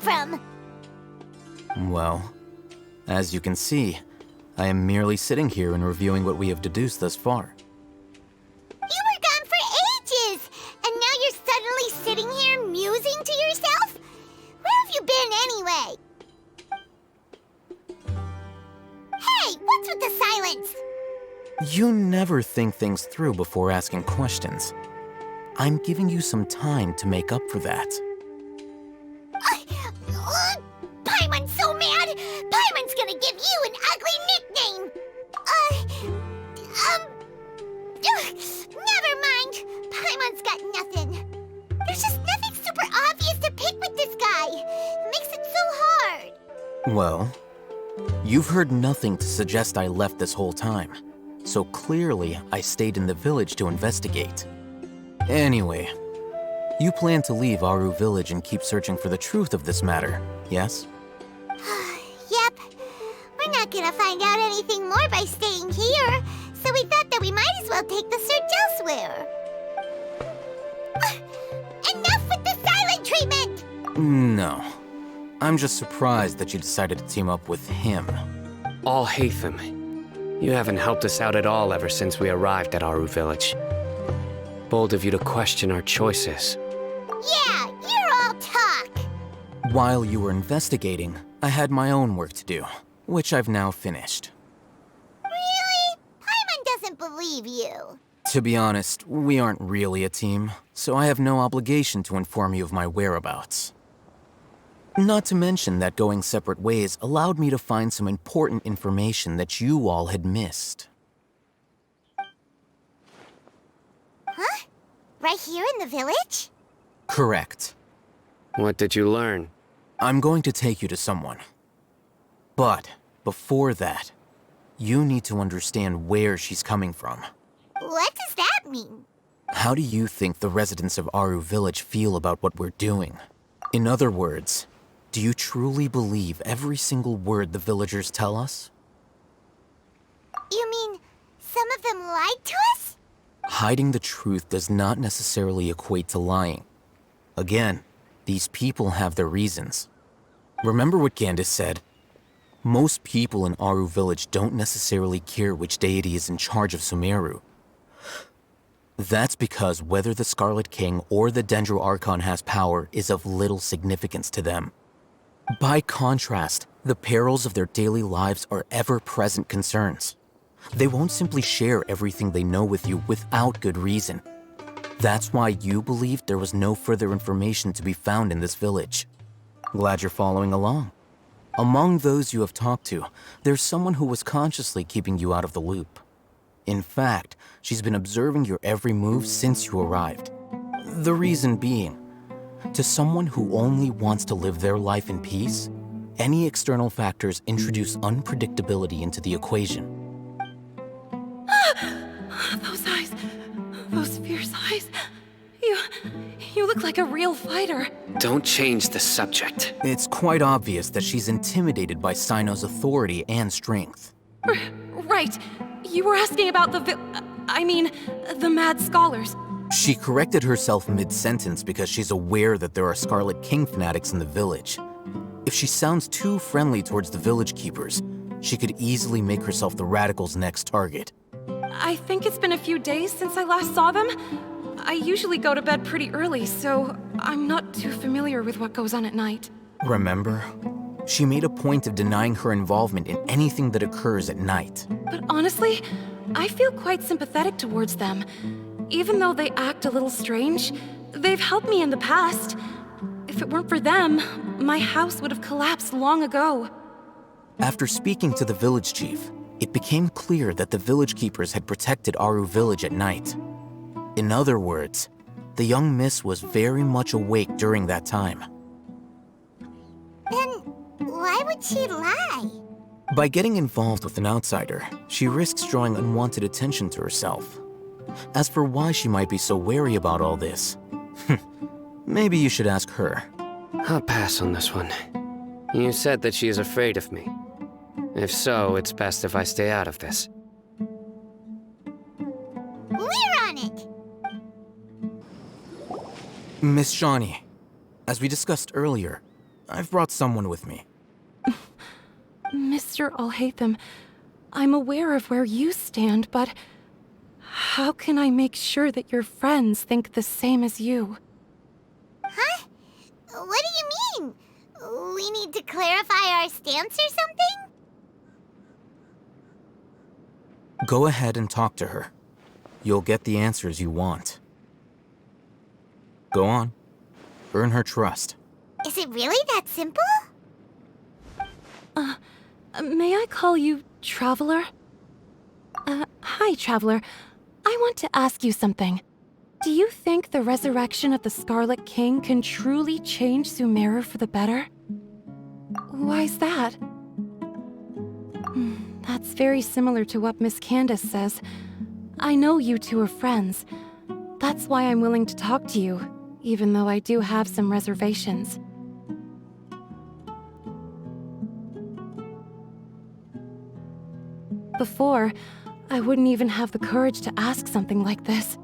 from? Well, as you can see, I am merely sitting here and reviewing what we have deduced thus far. You were gone for ages, and now you're suddenly sitting here musing to yourself? Where have you been anyway? Hey, what's with the silence? You never think things through before asking questions. I'm giving you some time to make up for that. Paimon's so mad! Paimon's gonna give you an ugly nickname! Never mind. Paimon's got nothing. There's just nothing super obvious to pick with this guy. It makes it so hard. Well, you've heard nothing to suggest I left this whole time, so clearly I stayed in the village to investigate. Anyway, you plan to leave Aru Village and keep searching for the truth of this matter, yes? Yep. We're not gonna find out anything more by staying here, so we thought that we might as well take the search elsewhere. Enough with the silent treatment! No. I'm just surprised that you decided to team up with him. Alhaitham, you haven't helped us out at all ever since we arrived at Aru Village. Bold of you to question our choices. Yeah, you're all talk. While you were investigating, I had my own work to do, which I've now finished. Really? Paimon doesn't believe you. To be honest, we aren't really a team, so I have no obligation to inform you of my whereabouts. Not to mention that going separate ways allowed me to find some important information that you all had missed. Huh? Right here in the village? Correct. What did you learn? I'm going to take you to someone. But before that, you need to understand where she's coming from. What does that mean? How do you think the residents of Aru Village feel about what we're doing? In other words, do you truly believe every single word the villagers tell us? You mean some of them lied to us? Hiding the truth does not necessarily equate to lying. Again, these people have their reasons. Remember what Gandis said? Most people in Aru Village don't necessarily care which deity is in charge of Sumeru. That's because whether the Scarlet King or the Dendro Archon has power is of little significance to them. By contrast, the perils of their daily lives are ever-present concerns. They won't simply share everything they know with you without good reason. That's why you believed there was no further information to be found in this village. Glad you're following along. Among those you have talked to, there's someone who was consciously keeping you out of the loop. In fact, she's been observing your every move since you arrived. The reason being, to someone who only wants to live their life in peace, any external factors introduce unpredictability into the equation. Those eyes, those fierce eyes. You look like a real fighter. Don't change the subject. It's quite obvious that she's intimidated by Sino's authority and strength. Right. You were asking about the mad scholars. She corrected herself mid-sentence because she's aware that there are Scarlet King fanatics in the village. If she sounds too friendly towards the village keepers, she could easily make herself the radicals' next target. I think it's been a few days since I last saw them. I usually go to bed pretty early, so I'm not too familiar with what goes on at night. Remember? She made a point of denying her involvement in anything that occurs at night. But honestly, I feel quite sympathetic towards them. Even though they act a little strange, they've helped me in the past. If it weren't for them, my house would have collapsed long ago. After speaking to the village chief, it became clear that the village keepers had protected Aru Village at night. In other words, the young miss was very much awake during that time. Then why would she lie? By getting involved with an outsider, she risks drawing unwanted attention to herself. As for why she might be so wary about all this, maybe you should ask her. I'll pass on this one. You said that she is afraid of me. If so, it's best if I stay out of this. We're on it! Miss Shawnee, as we discussed earlier, I've brought someone with me. Mr. Alhaitham, I'm aware of where you stand, but how can I make sure that your friends think the same as you? Huh? What do you mean? We need to clarify our stance or something? Go ahead and talk to her. You'll get the answers you want. Go on. Earn her trust. Is it really that simple? May I call you Traveler? Hi, Traveler. I want to ask you something. Do you think the resurrection of the Scarlet King can truly change Sumeru for the better? Why's that? That's very similar to what Miss Candace says. I know you two are friends. That's why I'm willing to talk to you, even though I do have some reservations. Before, I wouldn't even have the courage to ask something like this.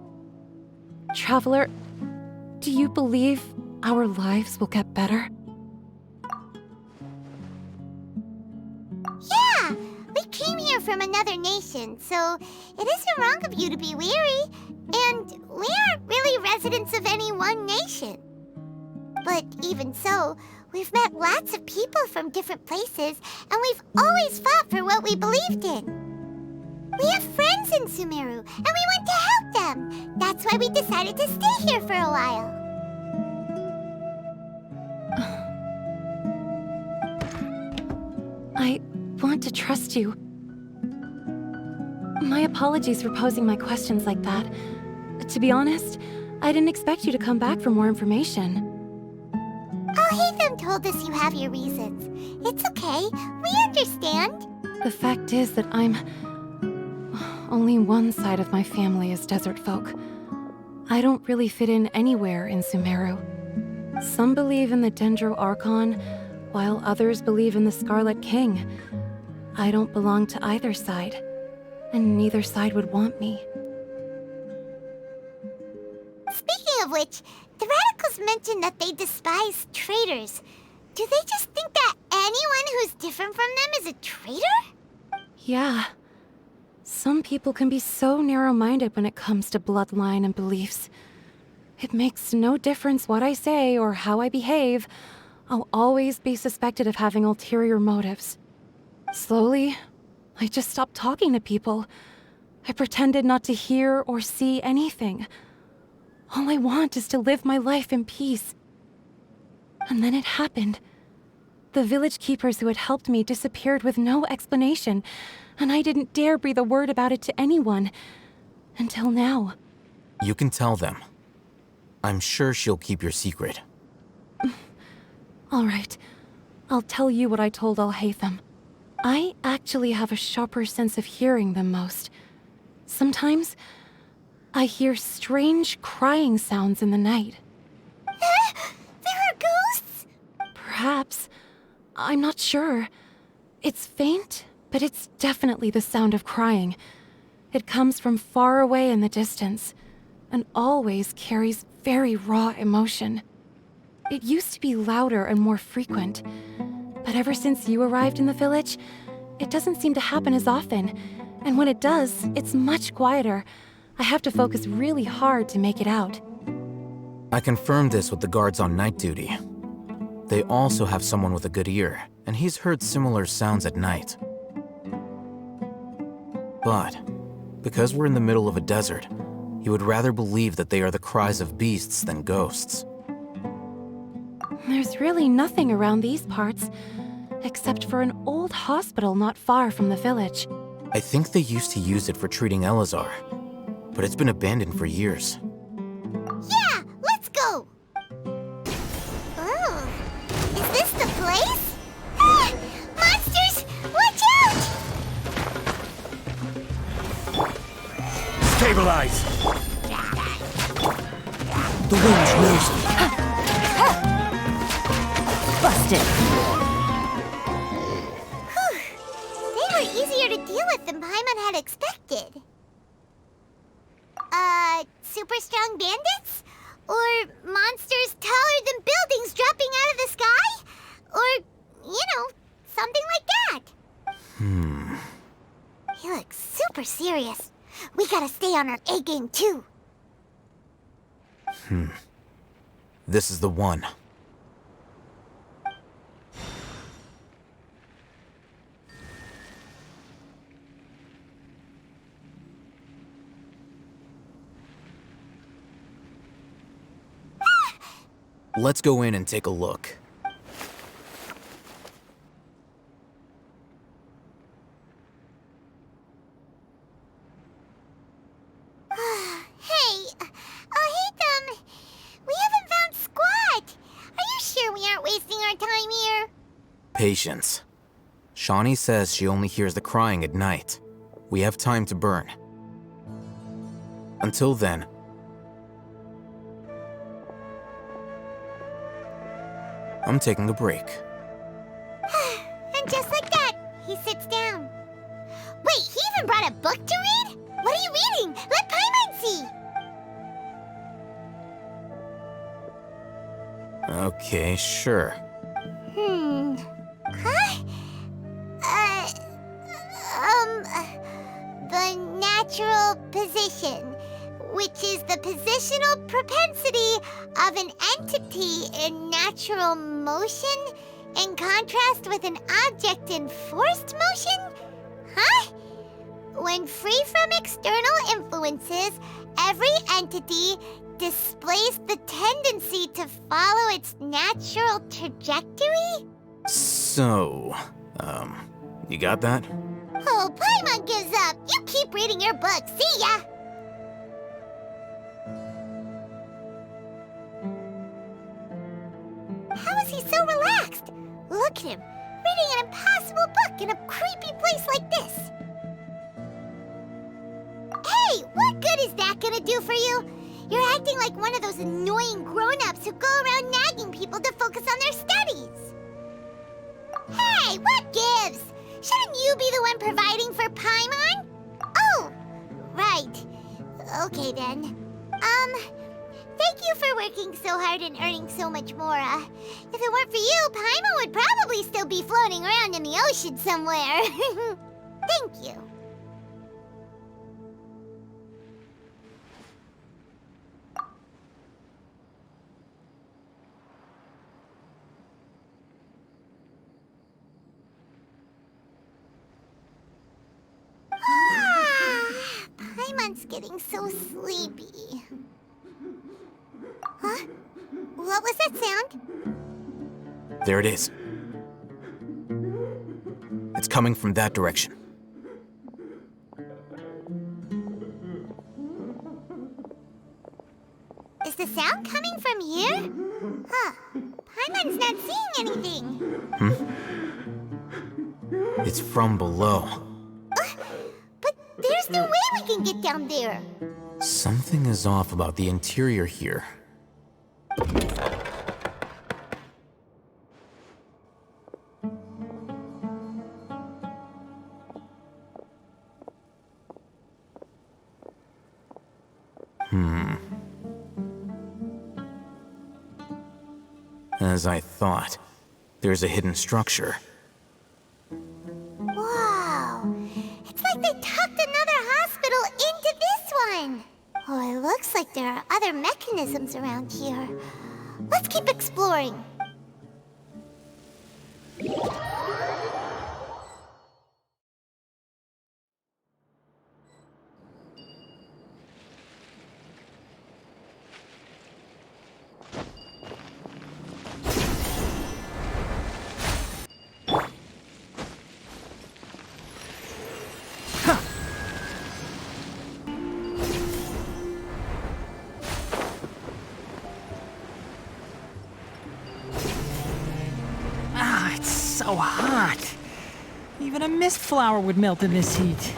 Traveler, do you believe our lives will get better? Yeah! We came here from another nation, so it isn't wrong of you to be weary. And we aren't really residents of any one nation. But even so, we've met lots of people from different places, and we've always fought for what we believed in. We have friends in Sumeru, and we want to help them. That's why we decided to stay here for a while. I want to trust you. My apologies for posing my questions like that. To be honest, I didn't expect you to come back for more information. Alhaitham told us you have your reasons. It's okay. We understand. The fact is that only one side of my family is desert folk. I don't really fit in anywhere in Sumeru. Some believe in the Dendro Archon, while others believe in the Scarlet King. I don't belong to either side, and neither side would want me. Speaking of which, the Radicals mentioned that they despise traitors. Do they just think that anyone who's different from them is a traitor? Yeah. Some people can be so narrow-minded when it comes to bloodline and beliefs. It makes no difference what I say or how I behave. I'll always be suspected of having ulterior motives. Slowly, I just stopped talking to people. I pretended not to hear or see anything. All I want is to live my life in peace. And then it happened. The village keepers who had helped me disappeared with no explanation, and I didn't dare breathe a word about it to anyone. Until now. You can tell them. I'm sure she'll keep your secret. All right. I'll tell you what I told Alhaitham. I actually have a sharper sense of hearing than most. Sometimes, I hear strange crying sounds in the night. There are ghosts? Perhaps. I'm not sure. It's faint, but it's definitely the sound of crying. It comes from far away in the distance, and always carries very raw emotion. It used to be louder and more frequent, but ever since you arrived in the village, it doesn't seem to happen as often, and when it does, it's much quieter. I have to focus really hard to make it out. I confirmed this with the guards on night duty. They also have someone with a good ear, and he's heard similar sounds at night. But, because we're in the middle of a desert, you would rather believe that they are the cries of beasts than ghosts. There's really nothing around these parts, except for an old hospital not far from the village. I think they used to use it for treating Eleazer, but it's been abandoned for years. Yeah, let's go! Oh, is this the place? Ah! Monsters! Watch out! Stabilize! The winch knows me. Busted! Whew. They were easier to deal with than Paimon had expected. Super strong bandits? Or monsters taller than buildings dropping out of the sky? Or, something like that. He looks super serious. We gotta stay on our A game, too. This is the one. Let's go in and take a look. Hey, Hatham, we haven't found squat. Are you sure we aren't wasting our time here? Patience. Shawnee says she only hears the crying at night. We have time to burn. Until then, I'm taking a break. And just like that, he sits down. Wait, he even brought a book to read? What are you reading? Let Paimon see. Okay, sure. Huh? The natural position, which is the positional propensity of an entity in natural motion in contrast with an object in forced motion? Huh? When free from external influences, every entity displays the tendency to follow its natural trajectory? So, you got that? Oh, Paimon gives up. You keep reading your book. See ya! How is he so relaxed? Look at him, reading an impossible book in a creepy place like this. Hey, what good is that gonna do for you? You're acting like one of those annoying grown-ups who go around nagging people to focus on their studies. Hey, what gives? Shouldn't you be the one providing for Paimon? Oh, right. Okay then. Thank you for working so hard and earning so much more. If it weren't for you, Paimon would probably still be floating around in the ocean somewhere. Thank you. Paimon's getting so sleepy. Huh? What was that sound? There it is. It's coming from that direction. Is the sound coming from here? Huh. Paimon's not seeing anything. It's from below. But there's no way we can get down there. Something is off about the interior here. As I thought, there's a hidden structure. Wow. It's like they tucked another hospital into this one. Oh, it looks like there are other mechanisms around here. Let's keep exploring. It's so hot. Even a mist flower would melt in this heat.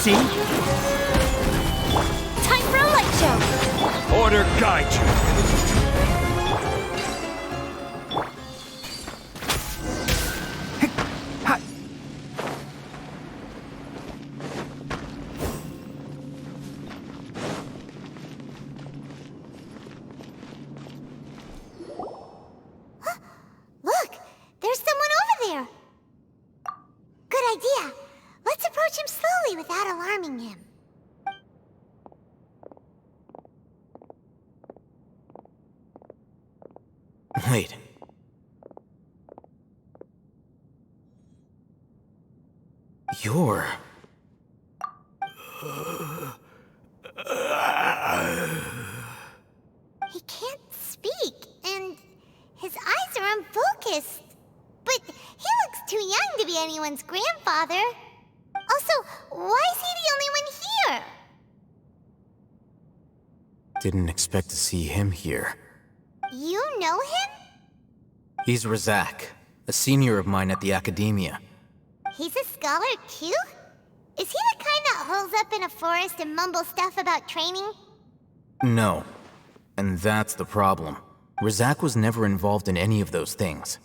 see? Time for a light show! Order guide you. Look, there's someone over there. Good idea. Let's approach him slowly without alarming him. Wait. You're... He can't speak, and his eyes are unfocused. But he looks too young to be anyone's grandfather. Also, why is he the only one here? Didn't expect to see him here. You know him? He's Razak, a senior of mine at the Academia. He's a scholar too? Is he the kind that holes up in a forest and mumbles stuff about training? No. And that's the problem. Razak was never involved in any of those things.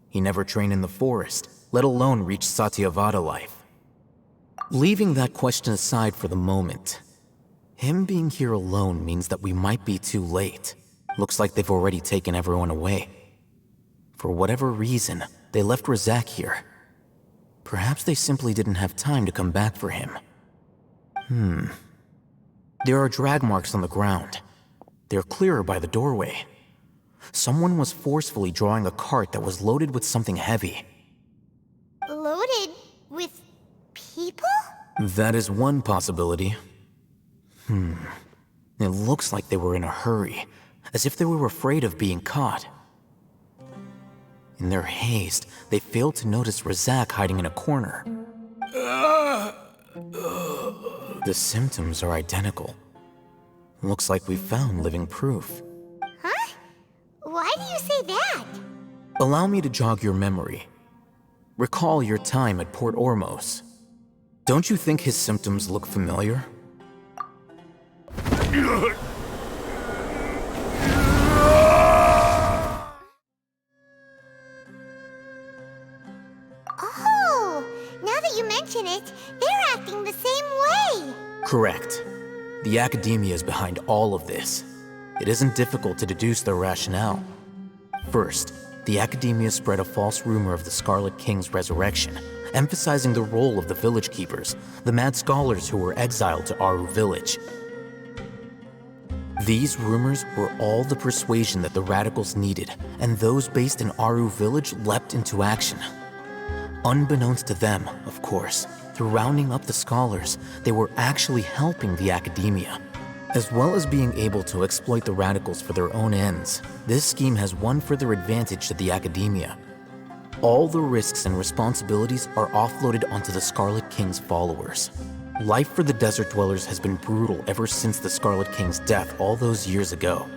He never trained in the forest, let alone reach Satyavada life. Leaving that question aside for the moment, him being here alone means that we might be too late. Looks like they've already taken everyone away. For whatever reason, they left Razak here. Perhaps they simply didn't have time to come back for him. There are drag marks on the ground. They're clearer by the doorway. Someone was forcefully drawing a cart that was loaded with something heavy. Loaded with people? That is one possibility. It looks like they were in a hurry, as if they were afraid of being caught. In their haste, they failed to notice Razak hiding in a corner. The symptoms are identical. Looks like we found living proof. Huh? Why do you say that? Allow me to jog your memory. Recall your time at Port Ormos. Don't you think his symptoms look familiar? Oh, now that you mention it, they're acting the same way. Correct. The Academia is behind all of this. It isn't difficult to deduce their rationale. First, the Academia spread a false rumor of the Scarlet King's resurrection, emphasizing the role of the village keepers, the mad scholars who were exiled to Aru village. These rumors were all the persuasion that the radicals needed, and those based in Aru village leapt into action. Unbeknownst to them, of course, through rounding up the scholars, they were actually helping the Academia. As well as being able to exploit the radicals for their own ends, this scheme has one further advantage to the Academia. All the risks and responsibilities are offloaded onto the Scarlet King's followers. Life for the desert dwellers has been brutal ever since the Scarlet King's death all those years ago.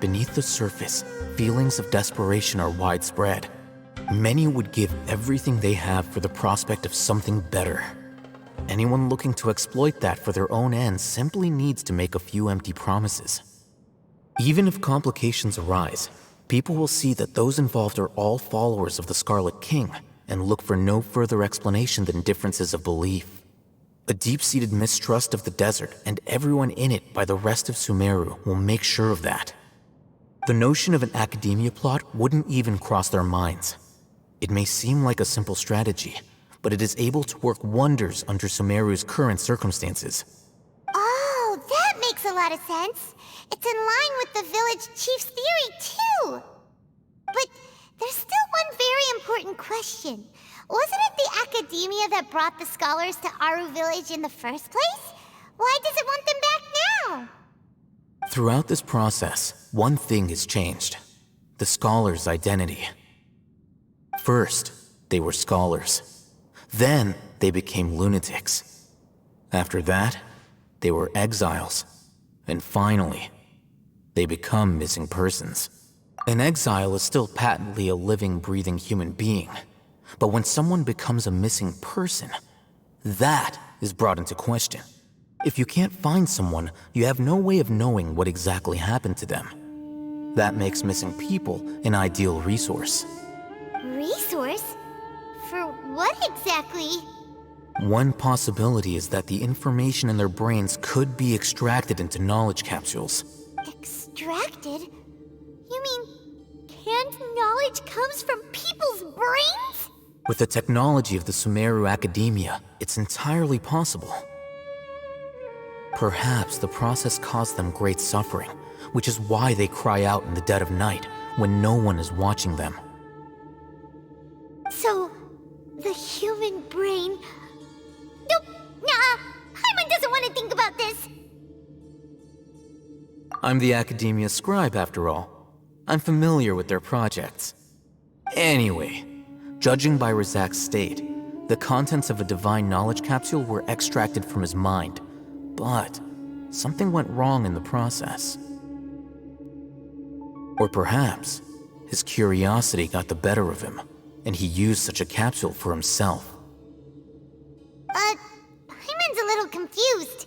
Beneath the surface, feelings of desperation are widespread. Many would give everything they have for the prospect of something better. Anyone looking to exploit that for their own ends simply needs to make a few empty promises. Even if complications arise, people will see that those involved are all followers of the Scarlet King and look for no further explanation than differences of belief. A deep-seated mistrust of the desert and everyone in it by the rest of Sumeru will make sure of that. The notion of an Academia plot wouldn't even cross their minds. It may seem like a simple strategy, but it is able to work wonders under Sumeru's current circumstances. Oh, that makes a lot of sense. It's in line with the village chief's theory, too. But there's still one very important question. Wasn't it the Academia that brought the scholars to Aru village in the first place? Why does it want them back now? Throughout this process, one thing has changed. The scholars' identity. First, they were scholars. Then, they became lunatics. After that, they were exiles. And finally, they become missing persons. An exile is still patently a living, breathing human being. But when someone becomes a missing person, that is brought into question. If you can't find someone, you have no way of knowing what exactly happened to them. That makes missing people an ideal resource. Resource? For what exactly? One possibility is that the information in their brains could be extracted into knowledge capsules. Extracted? You mean canned knowledge comes from people's brains? With the technology of the Sumeru Academia, it's entirely possible. Perhaps the process caused them great suffering, which is why they cry out in the dead of night when no one is watching them. So, the human brain... Nope, nah, Paimon doesn't want to think about this. I'm the Academia scribe, after all. I'm familiar with their projects. Anyway, judging by Razak's state, the contents of a divine knowledge capsule were extracted from his mind, but something went wrong in the process. Or perhaps his curiosity got the better of him, and he used such a capsule for himself. Paimon's a little confused.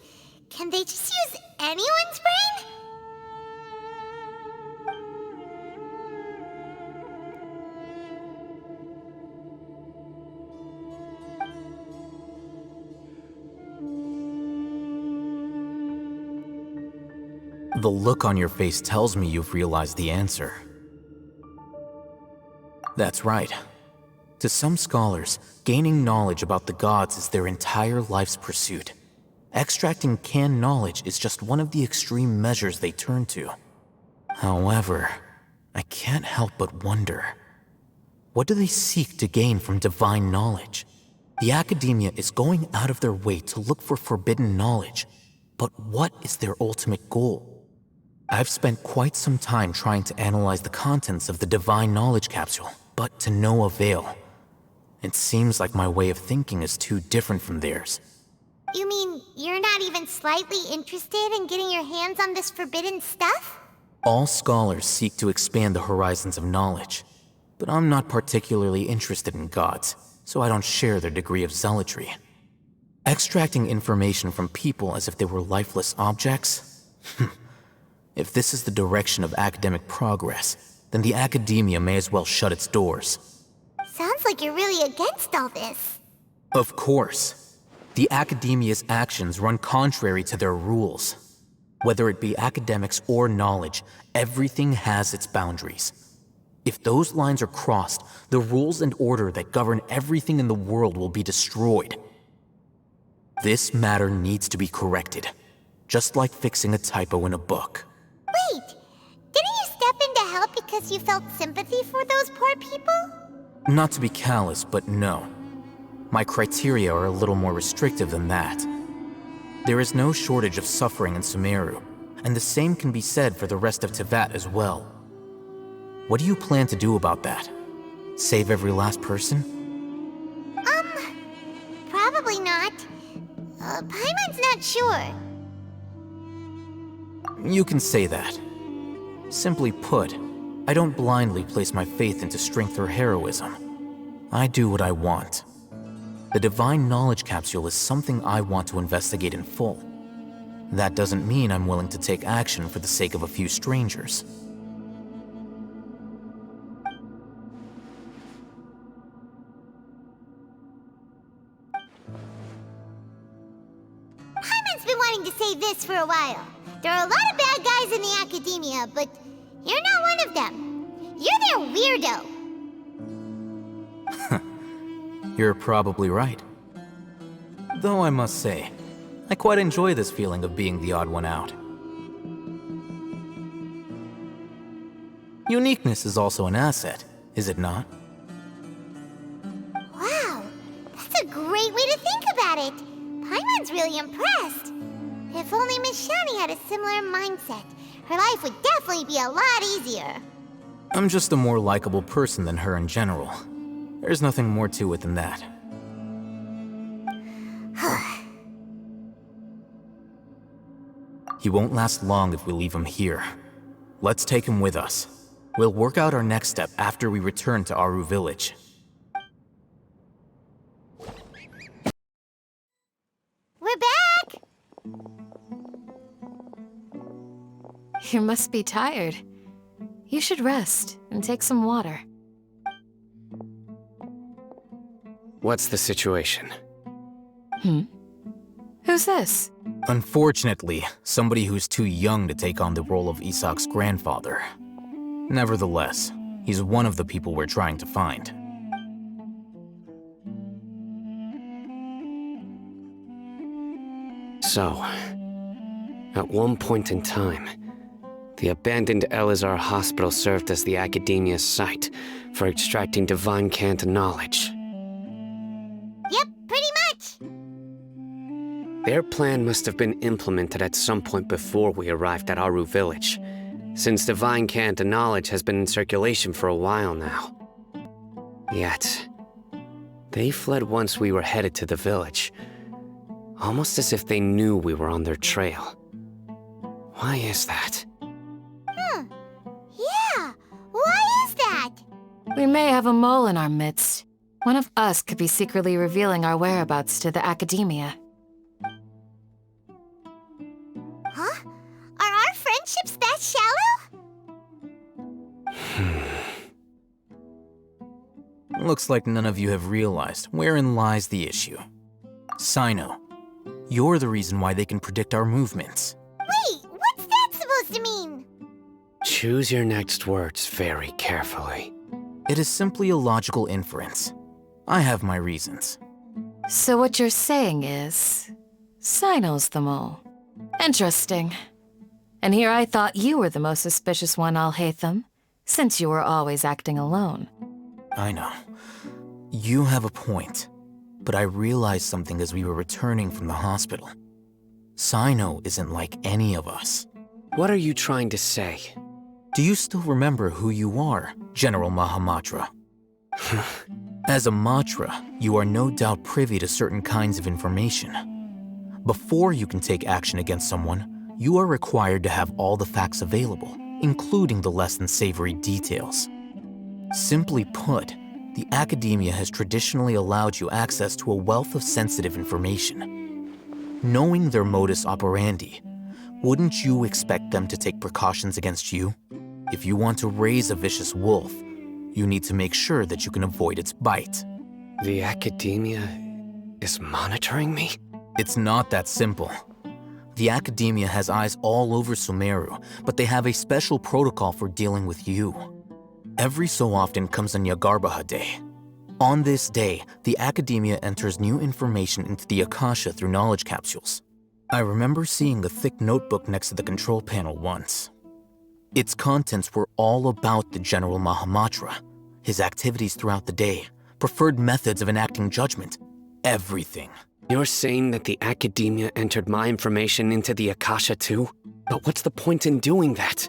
Can they just use anyone's brain? The look on your face tells me you've realized the answer. That's right. To some scholars, gaining knowledge about the gods is their entire life's pursuit. Extracting canned knowledge is just one of the extreme measures they turn to. However, I can't help but wonder, what do they seek to gain from divine knowledge? The Academia is going out of their way to look for forbidden knowledge, but what is their ultimate goal? I've spent quite some time trying to analyze the contents of the divine knowledge capsule, but to no avail. It seems like my way of thinking is too different from theirs. You mean you're not even slightly interested in getting your hands on this forbidden stuff? All scholars seek to expand the horizons of knowledge, but I'm not particularly interested in gods, so I don't share their degree of zealotry. Extracting information from people as if they were lifeless objects? If this is the direction of academic progress, then the Academia may as well shut its doors. Sounds like you're really against all this. Of course. The Academia's actions run contrary to their rules. Whether it be academics or knowledge, everything has its boundaries. If those lines are crossed, the rules and order that govern everything in the world will be destroyed. This matter needs to be corrected, just like fixing a typo in a book. Wait, didn't you step in to help because you felt sympathy for those poor people? Not to be callous, but no. My criteria are a little more restrictive than that. There is no shortage of suffering in Sumeru, and the same can be said for the rest of Teyvat as well. What do you plan to do about that? Save every last person? Probably not. Paimon's not sure. You can say that. Simply put, I don't blindly place my faith into strength or heroism. I do what I want. The divine knowledge capsule is something I want to investigate in full. That doesn't mean I'm willing to take action for the sake of a few strangers. Paimon's been wanting to say this for a while. There are a lot of bad guys in the Academia, but you're not one of them. You're their weirdo. You're probably right. Though I must say, I quite enjoy this feeling of being the odd one out. Uniqueness is also an asset, is it not? Wow, that's a great way to think about it. Paimon's really impressed. If only Miss Shani had a similar mindset, her life would definitely be a lot easier. I'm just a more likable person than her in general. There's nothing more to it than that. He won't last long if we leave him here. Let's take him with us. We'll work out our next step after we return to Aru Village. You must be tired. You should rest and take some water. What's the situation? Who's this? Unfortunately, somebody who's too young to take on the role of Isaac's grandfather. Nevertheless, he's one of the people we're trying to find. So, at one point in time, the abandoned Eleazer hospital served as the Academia's site for extracting divine cant knowledge. Yep, pretty much. Their plan must have been implemented at some point before we arrived at Aru Village, since divine cant knowledge has been in circulation for a while now. Yet, they fled once we were headed to the village, almost as if they knew we were on their trail. Why is that? Yeah, why is that? We may have a mole in our midst. One of us could be secretly revealing our whereabouts to the Academia. Huh? Are our friendships that shallow? Looks like none of you have realized wherein lies the issue. Sino, you're the reason why they can predict our movements. Wait, what's that supposed to mean? Choose your next words very carefully. It is simply a logical inference. I have my reasons. So what you're saying is, Sino's the mole. Interesting. And here I thought you were the most suspicious one, Al-Haytham, since you were always acting alone. I know. You have a point, but I realized something as we were returning from the hospital. Sino isn't like any of us. What are you trying to say? Do you still remember who you are, General Mahamatra? As a Matra, you are no doubt privy to certain kinds of information. Before you can take action against someone, you are required to have all the facts available, including the less than savory details. Simply put, the Academia has traditionally allowed you access to a wealth of sensitive information. Knowing their modus operandi, wouldn't you expect them to take precautions against you? If you want to raise a vicious wolf, you need to make sure that you can avoid its bite. The Academia is monitoring me? It's not that simple. The Academia has eyes all over Sumeru, but they have a special protocol for dealing with you. Every so often comes a Nyagarbaha Day. On this day, the Academia enters new information into the Akasha through knowledge capsules. I remember seeing the thick notebook next to the control panel once. Its contents were all about the General Mahamatra, his activities throughout the day, preferred methods of enacting judgment, everything. You're saying that the Academia entered my information into the Akasha too? But what's the point in doing that?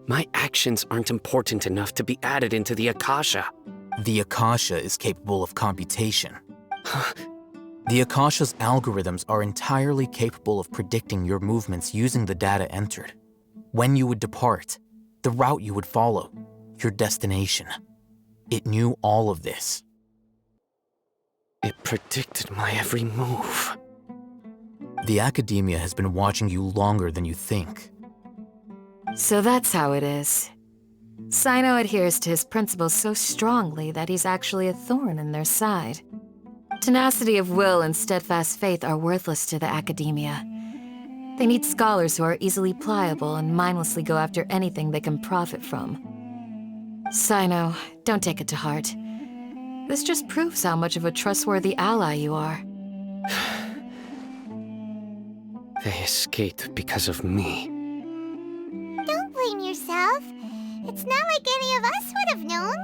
My actions aren't important enough to be added into the Akasha. The Akasha is capable of computation. The Akasha's algorithms are entirely capable of predicting your movements using the data entered. When you would depart, the route you would follow, your destination. It knew all of this. It predicted my every move. The Academia has been watching you longer than you think. So that's how it is. Sino adheres to his principles so strongly that he's actually a thorn in their side. Tenacity of will and steadfast faith are worthless to the Academia. They need scholars who are easily pliable and mindlessly go after anything they can profit from. Sino, don't take it to heart. This just proves how much of a trustworthy ally you are. They escaped because of me. Don't blame yourself. It's not like any of us would have known.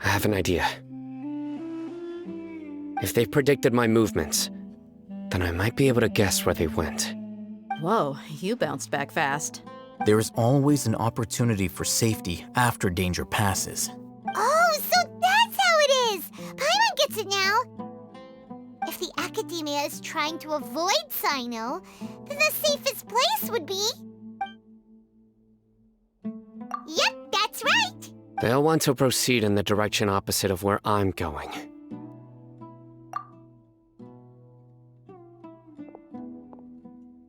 I have an idea. If they predicted my movements, then I might be able to guess where they went. Whoa, you bounced back fast. There is always an opportunity for safety after danger passes. Oh, so that's how it is! Paimon gets it now! If the Academia is trying to avoid Sino, then the safest place would be... Yep, that's right! They'll want to proceed in the direction opposite of where I'm going.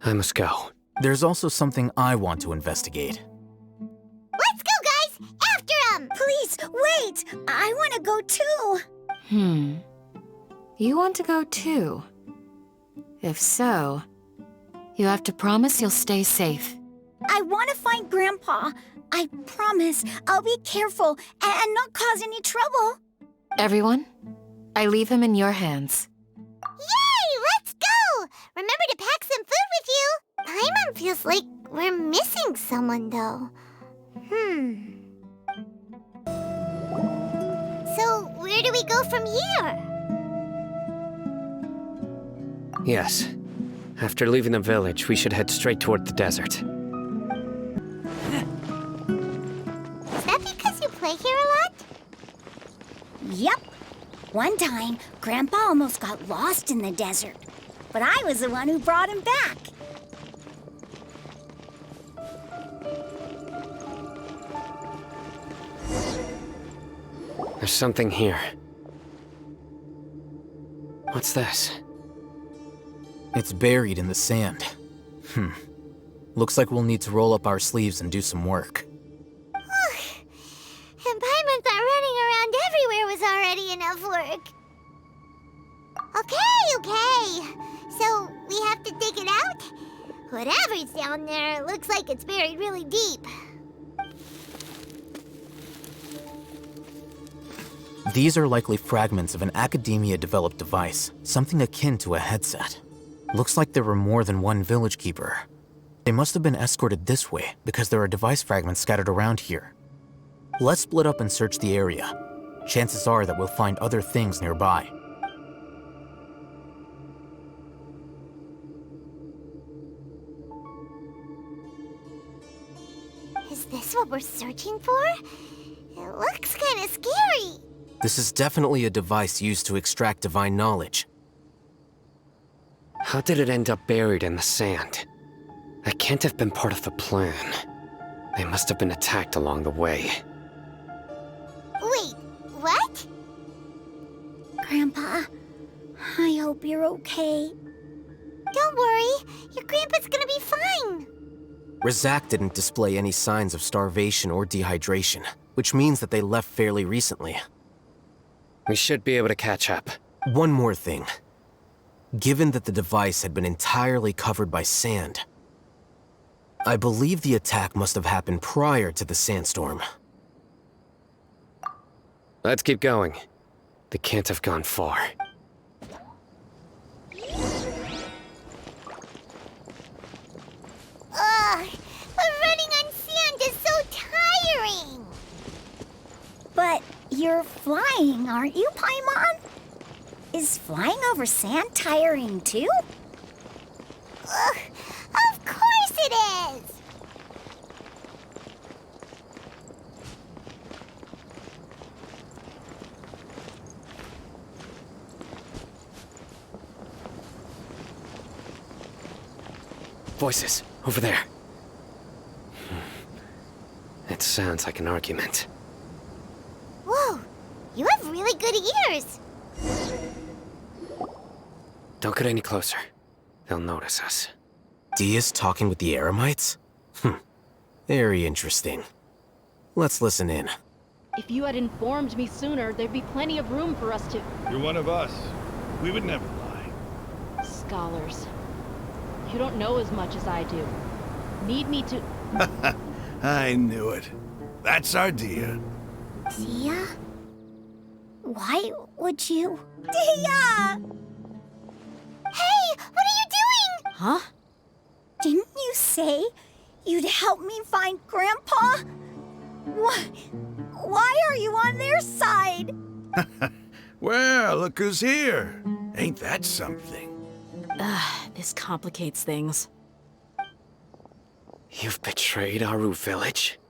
I must go. There's also something I want to investigate. Let's go, guys! After him! Please, wait! I want to go too! You want to go too? If so, you have to promise you'll stay safe. I want to find Grandpa. I promise I'll be careful and not cause any trouble. Everyone, I leave him in your hands. Yay! Let's go! Remember to pack some food with you! Paimon feels like we're missing someone, though. So, where do we go from here? Yes. After leaving the village, we should head straight toward the desert. Is that because you play here a lot? Yep. One time, Grandpa almost got lost in the desert, but I was the one who brought him back. There's something here. What's this? It's buried in the sand. Looks like we'll need to roll up our sleeves and do some work. And Paimon thought running around everywhere was already enough work. Okay. So, we have to dig it out? Whatever's down there, looks like it's buried really deep. These are likely fragments of an academia-developed device, something akin to a headset. Looks like there were more than one village keeper. They must have been escorted this way because there are device fragments scattered around here. Let's split up and search the area. Chances are that we'll find other things nearby. Is this what we're searching for? It looks kind of scary. This is definitely a device used to extract divine knowledge. How did it end up buried in the sand? That can't have been part of the plan. They must have been attacked along the way. Wait, what? Grandpa, I hope you're okay. Don't worry, your grandpa's gonna be fine. Razak didn't display any signs of starvation or dehydration, which means that they left fairly recently. We should be able to catch up. One more thing. Given that the device had been entirely covered by sand, I believe the attack must have happened prior to the sandstorm. Let's keep going. They can't have gone far. Ugh, but running on sand is so tiring. But you're flying, aren't you, Paimon? Is flying over sand tiring too? Ugh, of course it is. Voices, over there. It sounds like an argument. Whoa, you have really good ears. Don't get any closer. They'll notice us. Dia's talking with the Eremites? Very interesting. Let's listen in. If you had informed me sooner, there'd be plenty of room for us to... You're one of us. We would never lie. Scholars. You don't know as much as I do. Need me to... I knew it. That's our Dia. Dia? Why would you... Dia! Hey, what are you doing? Huh? Didn't you say you'd help me find Grandpa? Why are you on their side? Well, look who's here. Ain't that something? This complicates things. You've betrayed Aru village?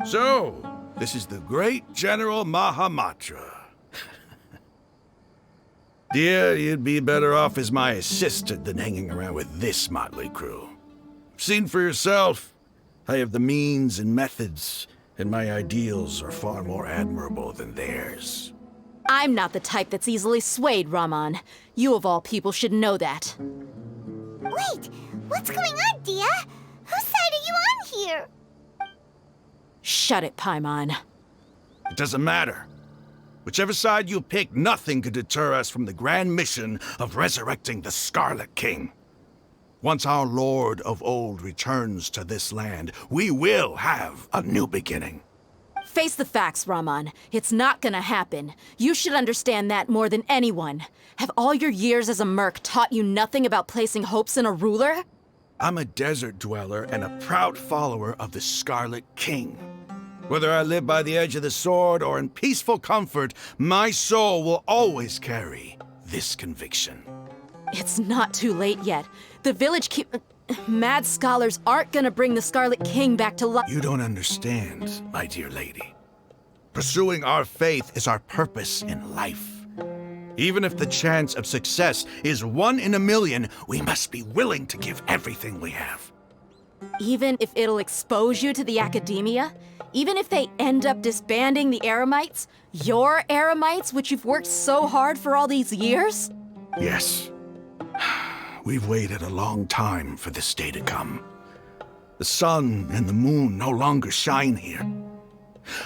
So, this is the great General Mahamatra. Dear, you'd be better off as my assistant than hanging around with this motley crew. Seen for yourself, I have the means and methods, and my ideals are far more admirable than theirs. I'm not the type that's easily swayed, Raman. You of all people should know that. Wait, what's going on, Dia? Whose side are you on here? Shut it, Paimon. It doesn't matter. Whichever side you pick, nothing could deter us from the grand mission of resurrecting the Scarlet King. Once our Lord of Old returns to this land, we will have a new beginning. Face the facts, Raman. It's not gonna happen. You should understand that more than anyone. Have all your years as a merc taught you nothing about placing hopes in a ruler? I'm a desert dweller and a proud follower of the Scarlet King. Whether I live by the edge of the sword or in peaceful comfort, my soul will always carry this conviction. It's not too late yet. The village mad scholars aren't gonna bring the Scarlet King back to life. You don't understand, my dear lady. Pursuing our faith is our purpose in life. Even if the chance of success is 1 in a million, we must be willing to give everything we have. Even if it'll expose you to the academia? Even if they end up disbanding the Eremites? Your Eremites, which you've worked so hard for all these years? Yes. We've waited a long time for this day to come. The sun and the moon no longer shine here.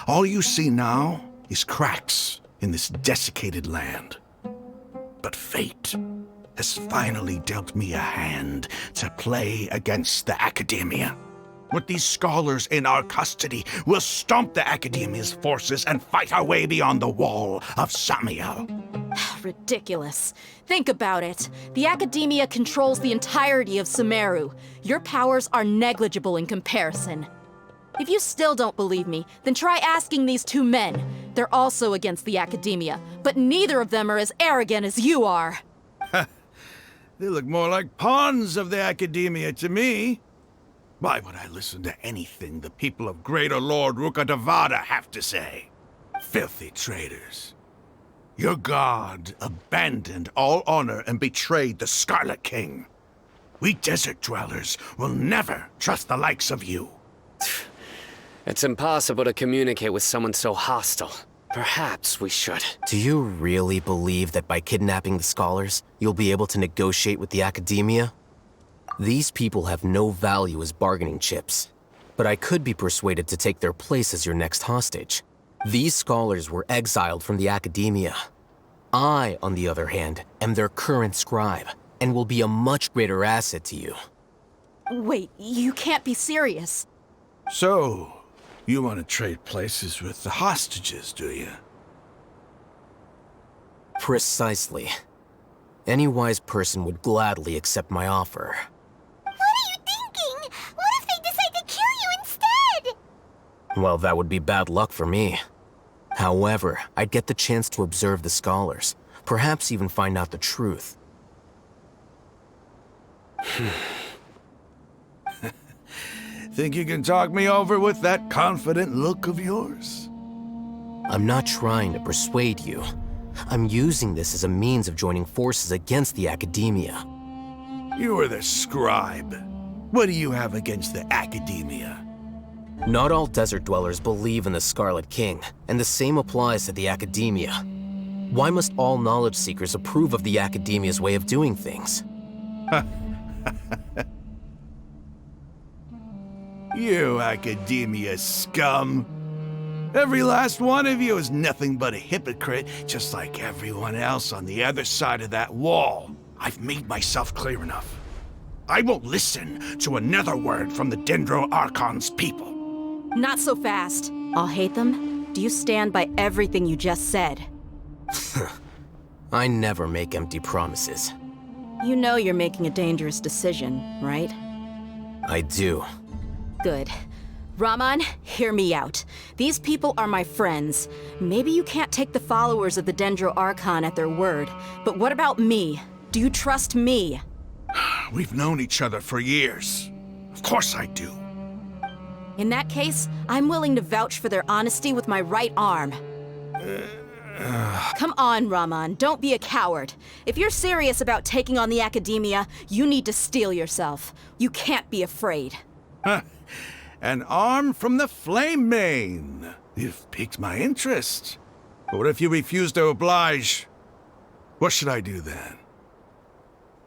All you see now is cracks in this desiccated land. But fate has finally dealt me a hand to play against the academia. With these scholars in our custody, we'll stomp the academia's forces and fight our way beyond the wall of Samiel. Ridiculous. Think about it. The academia controls the entirety of Sumeru. Your powers are negligible in comparison. If you still don't believe me, then try asking these 2 men. They're also against the academia, but neither of them are as arrogant as you are. They look more like pawns of the academia to me. Why would I listen to anything the people of Greater Lord Rukkhadevada have to say? Filthy traitors. Your god abandoned all honor and betrayed the Scarlet King. We desert dwellers will never trust the likes of you. It's impossible to communicate with someone so hostile. Perhaps we should. Do you really believe that by kidnapping the scholars, you'll be able to negotiate with the academia? These people have no value as bargaining chips, but I could be persuaded to take their place as your next hostage. These scholars were exiled from the academia. I, on the other hand, am their current scribe, and will be a much greater asset to you. Wait, you can't be serious. So, you want to trade places with the hostages, do you? Precisely. Any wise person would gladly accept my offer. What are you thinking? What if they decide to kill you instead? Well, that would be bad luck for me. However, I'd get the chance to observe the scholars, perhaps even find out the truth. Think you can talk me over with that confident look of yours? I'm not trying to persuade you. I'm using this as a means of joining forces against the academia. You are the scribe. What do you have against the academia? Not all desert dwellers believe in the Scarlet King, and the same applies to the academia. Why must all knowledge seekers approve of the academia's way of doing things? You academia scum. Every last one of you is nothing but a hypocrite, just like everyone else on the other side of that wall. I've made myself clear enough. I won't listen to another word from the Dendro Archon's people. Not so fast. I'll hate them. Do you stand by everything you just said? I never make empty promises. You know you're making a dangerous decision, right? I do. Good. Raman, hear me out. These people are my friends. Maybe you can't take the followers of the Dendro Archon at their word, but what about me? Do you trust me? We've known each other for years. Of course I do. In that case, I'm willing to vouch for their honesty with my right arm. Come on, Raman, don't be a coward. If you're serious about taking on the academia, you need to steel yourself. You can't be afraid. An arm from the Flame Mane. You've piqued my interest. But what if you refuse to oblige? What should I do then?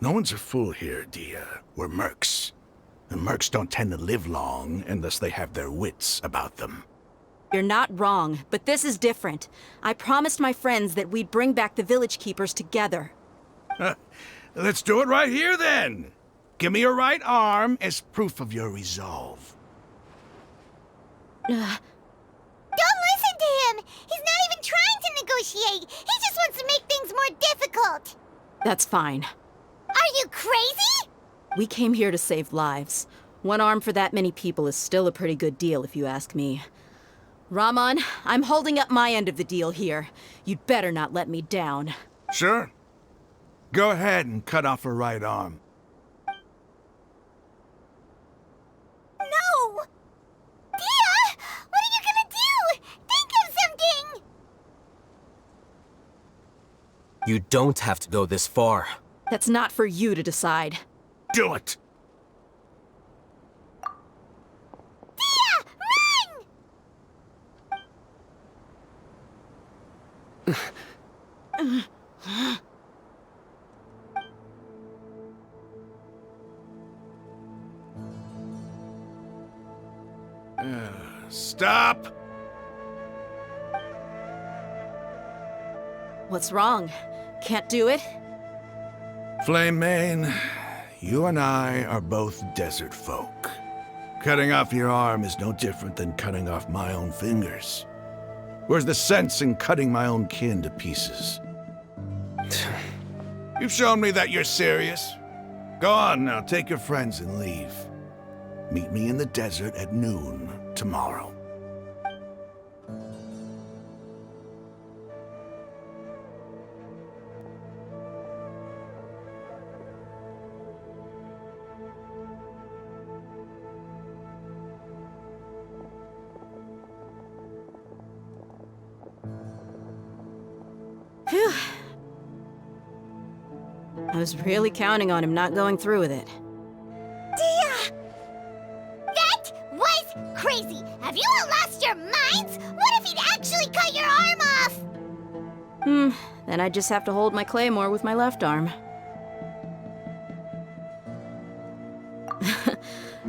No one's a fool here, Dia. We're mercs. And mercs don't tend to live long unless they have their wits about them. You're not wrong, but this is different. I promised my friends that we'd bring back the village keepers together. Let's do it right here, then. Give me your right arm as proof of your resolve. Don't listen to him! He's not even trying to negotiate! He just wants to make things more difficult! That's fine. Are you crazy? We came here to save lives. One arm for that many people is still a pretty good deal, if you ask me. Rahman, I'm holding up my end of the deal here. You'd better not let me down. Sure. Go ahead and cut off her right arm. No! Dia! What are you gonna do? Think of something! You don't have to go this far. That's not for you to decide. Do it! Dia! Run! Stop! What's wrong? Can't do it? Flame Mane, you and I are both desert folk. Cutting off your arm is no different than cutting off my own fingers. Where's the sense in cutting my own kin to pieces? You've shown me that you're serious. Go on now, take your friends and leave. Meet me in the desert at noon tomorrow. Phew. I was really counting on him not going through with it. Dia! That was crazy! Have you all lost your minds? What if he'd actually cut your arm off? Then I just have to hold my claymore with my left arm.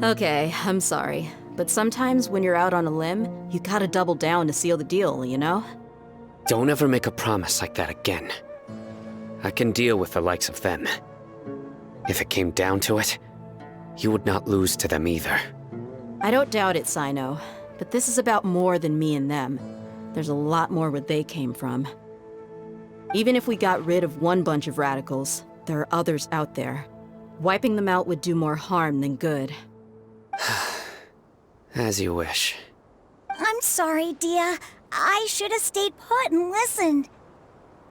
Okay, I'm sorry. But sometimes when you're out on a limb, you gotta double down to seal the deal, you know? Don't ever make a promise like that again. I can deal with the likes of them. If it came down to it, you would not lose to them either. I don't doubt it, Sino. But this is about more than me and them. There's a lot more where they came from. Even if we got rid of one bunch of radicals, there are others out there. Wiping them out would do more harm than good. As you wish. I'm sorry, Dia. I should have stayed put and listened.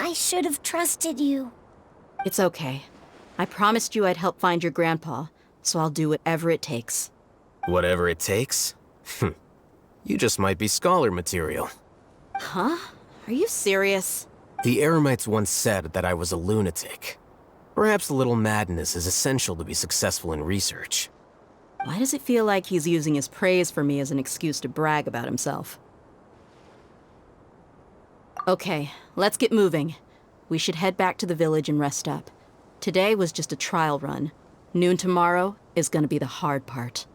I should have trusted you. It's okay. I promised you I'd help find your grandpa, so I'll do whatever it takes. Whatever it takes? You just might be scholar material. Huh? Are you serious? The Eremites once said that I was a lunatic. Perhaps a little madness is essential to be successful in research. Why does it feel like he's using his praise for me as an excuse to brag about himself? Okay, let's get moving. We should head back to the village and rest up. Today was just a trial run. Noon tomorrow is gonna be the hard part.